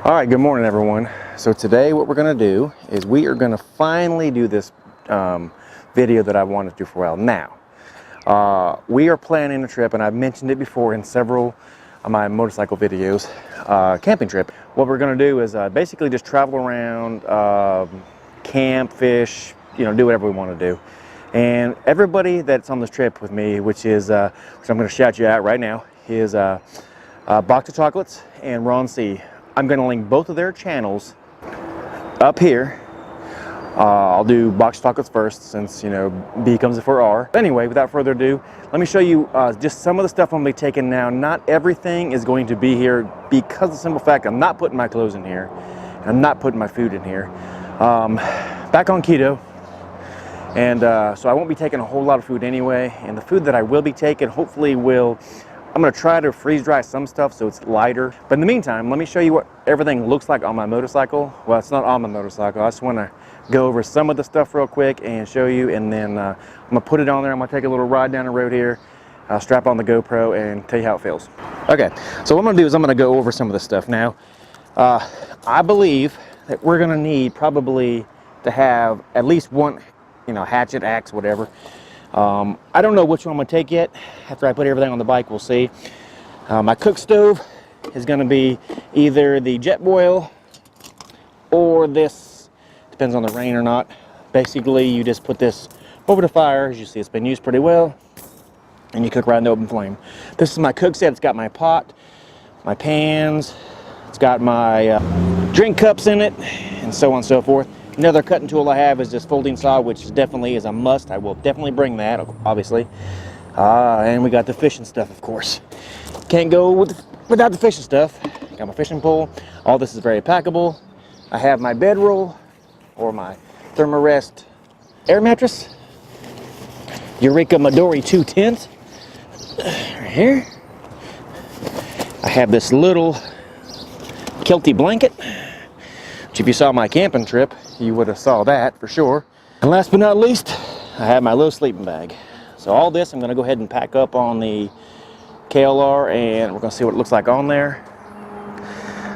All right, good morning everyone. So today what we're going to do is we are going to finally do this video that I wanted to do for a while. Now, we are planning a trip, and I've mentioned it before in several of my motorcycle videos, camping trip. What we're going to do is basically just travel around, camp, fish, do whatever we want to do. And everybody that's on this trip with me, which I'm going to shout you out right now, is Box of Chocolates and Ron C. I'm going to link both of their channels up here. I'll do Box of Chocolates first, since B comes before R. Anyway, without further ado, let me show you just some of the stuff I'm going to be taking now. Not everything is going to be here because of the simple fact I'm not putting my clothes in here, and I'm not putting my food in here. Back on keto, and so I won't be taking a whole lot of food anyway. And the food that I will be taking hopefully I'm going to try to freeze dry some stuff so it's lighter. But in the meantime, let me show you what everything looks like on my motorcycle. Well, it's not on my motorcycle. I just want to go over some of the stuff real quick and show you, and then I'm going to put it on there. I'm going to take a little ride down the road here, strap on the GoPro, and tell you how it feels. Okay, so what I'm going to do is I'm going to go over some of this stuff. Now, I believe that we're going to need probably to have at least one, hatchet, axe, whatever. I don't know which one I'm going to take yet. After I put everything on the bike, we'll see. My cook stove is going to be either the Jetboil or this. Depends on the rain or not. Basically, you just put this over the fire. As you see, it's been used pretty well. And you cook right in the open flame. This is my cook set. It's got my pot, my pans. It's got my drink cups in it, and so on and so forth. Another cutting tool I have is this folding saw, which definitely is a must. I will definitely bring that, obviously. And we got the fishing stuff, of course. Can't go without the fishing stuff. Got my fishing pole. All this is very packable. I have my bedroll, or my Thermarest air mattress. Eureka Midori 2 tent. Right here. I have this little Kelty blanket, which if you saw my camping trip, you would have saw that for sure. And last but not least, I have my little sleeping bag. So all this I'm going to go ahead and pack up on the KLR, and we're going to see what it looks like on there.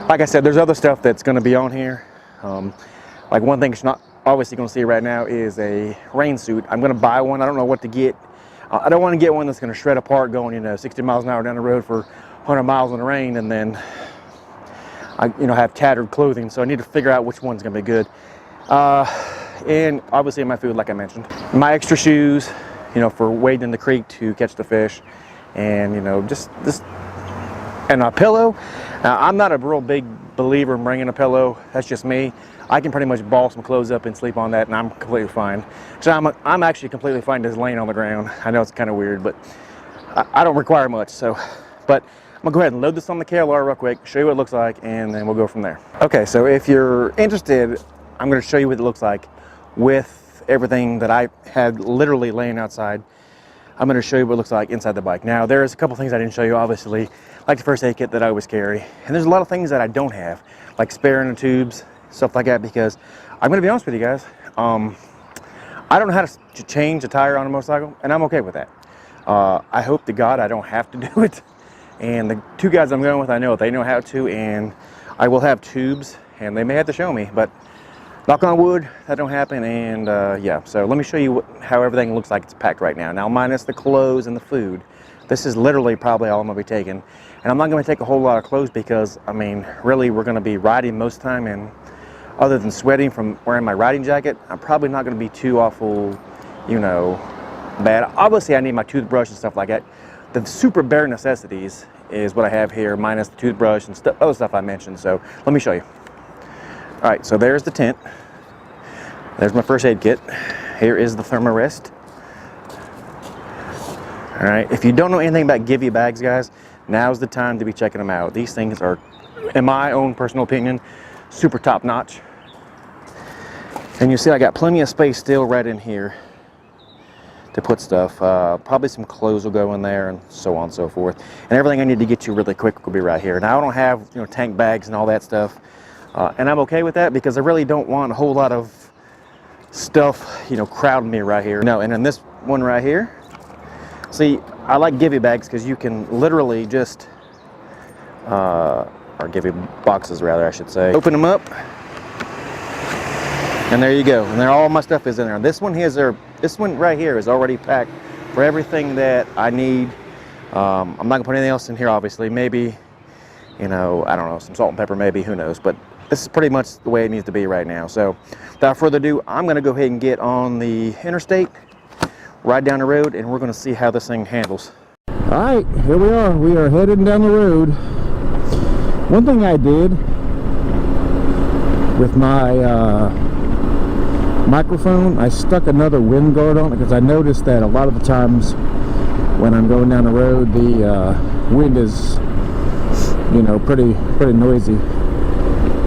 Like I said, there's other stuff that's going to be on here. Like one thing you're not obviously going to see right now is a rain suit. I'm going to buy one. I don't know what to get. I don't want to get one that's going to shred apart going 60 miles an hour down the road for 100 miles in the rain, and then I have tattered clothing. So I need to figure out which one's going to be good. And obviously my food, like I mentioned. My extra shoes, for wading in the creek to catch the fish. And, and a pillow. Now, I'm not a real big believer in bringing a pillow. That's just me. I can pretty much ball some clothes up and sleep on that, and I'm completely fine. So I'm actually completely fine just laying on the ground. I know it's kind of weird, but I don't require much. So, but I'm gonna go ahead and load this on the KLR real quick, show you what it looks like, and then we'll go from there. Okay, so if you're interested, I'm gonna show you what it looks like with everything that I had literally laying outside. I'm gonna show you what it looks like inside the bike. Now, there's a couple things I didn't show you, obviously, like the first aid kit that I always carry. And there's a lot of things that I don't have, like spare inner tubes, stuff like that, because I'm gonna be honest with you guys, I don't know how to change a tire on a motorcycle, and I'm okay with that. I hope to God I don't have to do it. And the two guys I'm going with, I know they know how to, and I will have tubes, and they may have to show me, but knock on wood, that don't happen. And yeah, so let me show you how everything looks like it's packed right now. Now, minus the clothes and the food, this is literally probably all I'm going to be taking. And I'm not going to take a whole lot of clothes because, really we're going to be riding most of the time, and other than sweating from wearing my riding jacket, I'm probably not going to be too awful, bad. Obviously, I need my toothbrush and stuff like that. The super bare necessities is what I have here, minus the toothbrush and other stuff I mentioned. So let me show you. All right, so there's the tent. There's my first aid kit. Here is the Thermarest. All right, if you don't know anything about Give You bags, guys, now's the time to be checking them out. These things are, in my own personal opinion, super top notch. And you see I got plenty of space still right in here to put stuff. Probably some clothes will go in there, and so on and so forth. And everything I need to get to really quick will be right here. Now, I don't have tank bags and all that stuff, and I'm okay with that because I really don't want a whole lot of stuff crowding me right here. No, and in this one right here, see, I like Give You bags because you can literally just or give you boxes rather, I should say. Open them up, and there you go. And there, all my stuff is in there. This one right here is already packed for everything that I need. I'm not gonna put anything else in here, obviously. Maybe, you know, I don't know, some salt and pepper, maybe, who knows. But this is pretty much the way it needs to be right now. So without further ado, I'm gonna go ahead and get on the interstate, ride down the road, and we're gonna see how this thing handles. All right, here we are. We are heading down the road. One thing I did with my microphone, I stuck another wind guard on it because I noticed that a lot of the times when I'm going down the road, the wind is, you know, pretty noisy.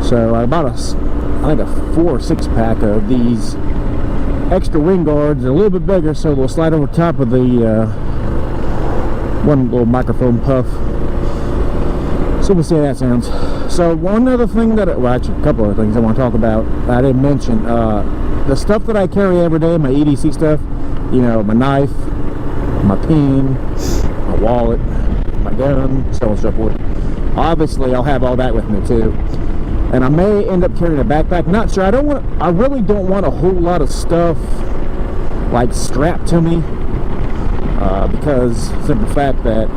So I bought I think a 4 or 6 pack of these extra wind guards. They're a little bit bigger, so they'll slide over top of the one little microphone puff. So we'll see how that sounds. So one other thing that, well, actually a couple other things I want to talk about I didn't mention. The stuff that I carry every day, my EDC stuff, you know, my knife, my pen, my wallet, my gun, so on and so forth. Obviously, I'll have all that with me too. And I may end up carrying a backpack. Not sure. I really don't want a whole lot of stuff like strapped to me, because simple fact that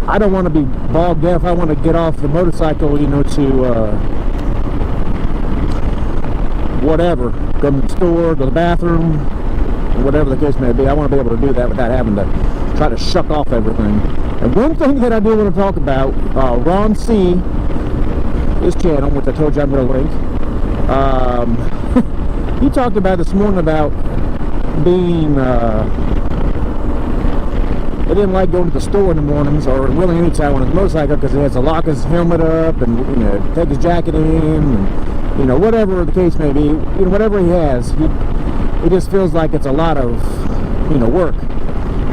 I don't want to be bogged down if I want to get off the motorcycle, you know, to whatever, go to the store, go to the bathroom, whatever the case may be. I want to be able to do that without having to try to shuck off everything. And one thing that I do want to talk about, Ron C, his channel, which I told you I'm going to link, he talked about this morning about being, he didn't like going to the store in the mornings, or really any time on his motorcycle, because he has to lock his helmet up and, you know, take his jacket in, and, you know, whatever the case may be, you know, whatever he has, he just feels like it's a lot of, you know, work,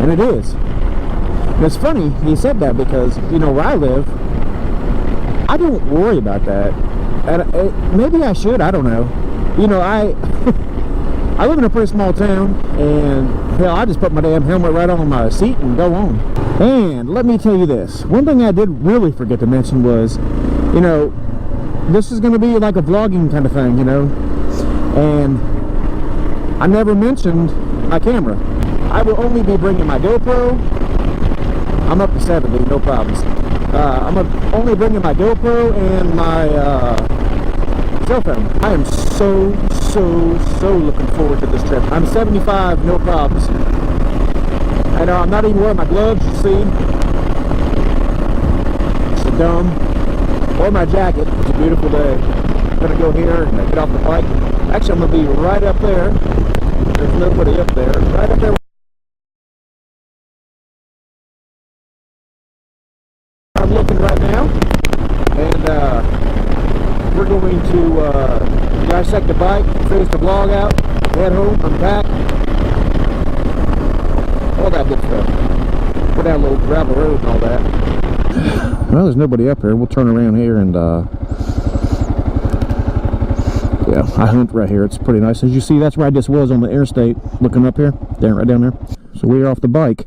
and it is. And it's funny he said that because, you know, where I live, I don't worry about that, and maybe I should, I don't know. You know, I live in a pretty small town, and hell, I just put my damn helmet right on my seat and go on. And let me tell you this, one thing I did really forget to mention was, you know, this is going to be like a vlogging kind of thing, you know, and I never mentioned my camera. I will only be bringing my GoPro. I'm up to 70, no problems. I'm only bringing my GoPro and my cell phone. I am so looking forward to this trip. I'm 75, no problems. And I'm not even wearing my gloves, you see. It's dumb. Or my jacket. It's a beautiful day. I'm gonna go here and get off the bike. Actually, I'm gonna be right up there. There's nobody up there. Right up there. I'm looking right now, and we're going to dissect the bike, finish the vlog out, head home, unpack, all that good stuff. Go down a little gravel road and all that. Well, there's nobody up here. We'll turn around here and yeah, I hunt right here. It's pretty nice. As you see, that's where I just was on the interstate, looking up here, right down there. So we're off the bike.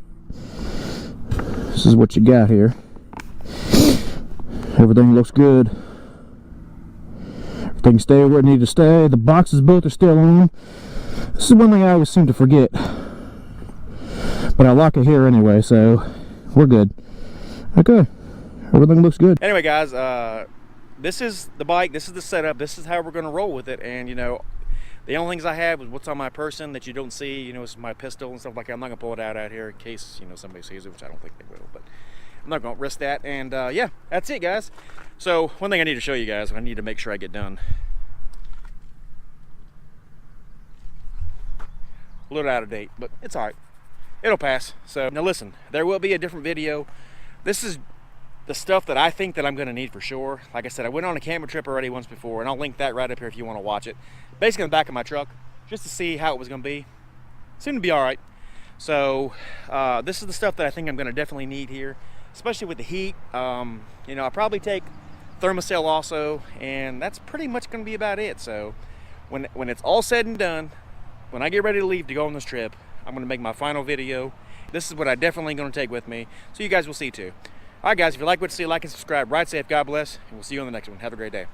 This is what you got here. Everything looks good. Everything stay where it needs to stay. The boxes both are still on. This is one thing I always seem to forget, but I lock it here anyway, so we're good. Okay, everything looks good. Anyway, guys, this is the bike. This is the setup. This is how we're going to roll with it. And, you know, the only things I have is what's on my person that you don't see. You know, it's my pistol and stuff like that. I'm not going to pull it out here in case, you know, somebody sees it, which I don't think they will, but I'm not going to risk that. And yeah, that's it, guys. So one thing I need to show you guys, I need to make sure I get done. A little out of date, but it's all right. It'll pass. So now listen, there will be a different video. This is the stuff that I think that I'm going to need for sure. Like I said, I went on a camping trip already once before, and I'll link that right up here if you want to watch it. Basically in the back of my truck, just to see how it was going to be. Seemed to be all right. So this is the stuff that I think I'm going to definitely need here, especially with the heat. You know, I'll probably take thermocell also, and that's pretty much going to be about it. So when it's all said and done, when I get ready to leave to go on this trip, I'm going to make my final video. This is what I definitely going to take with me, so you guys will see too. All right, guys, if you like what you see, like and subscribe. Ride safe, God bless, and we'll see you on the next one. Have a great day.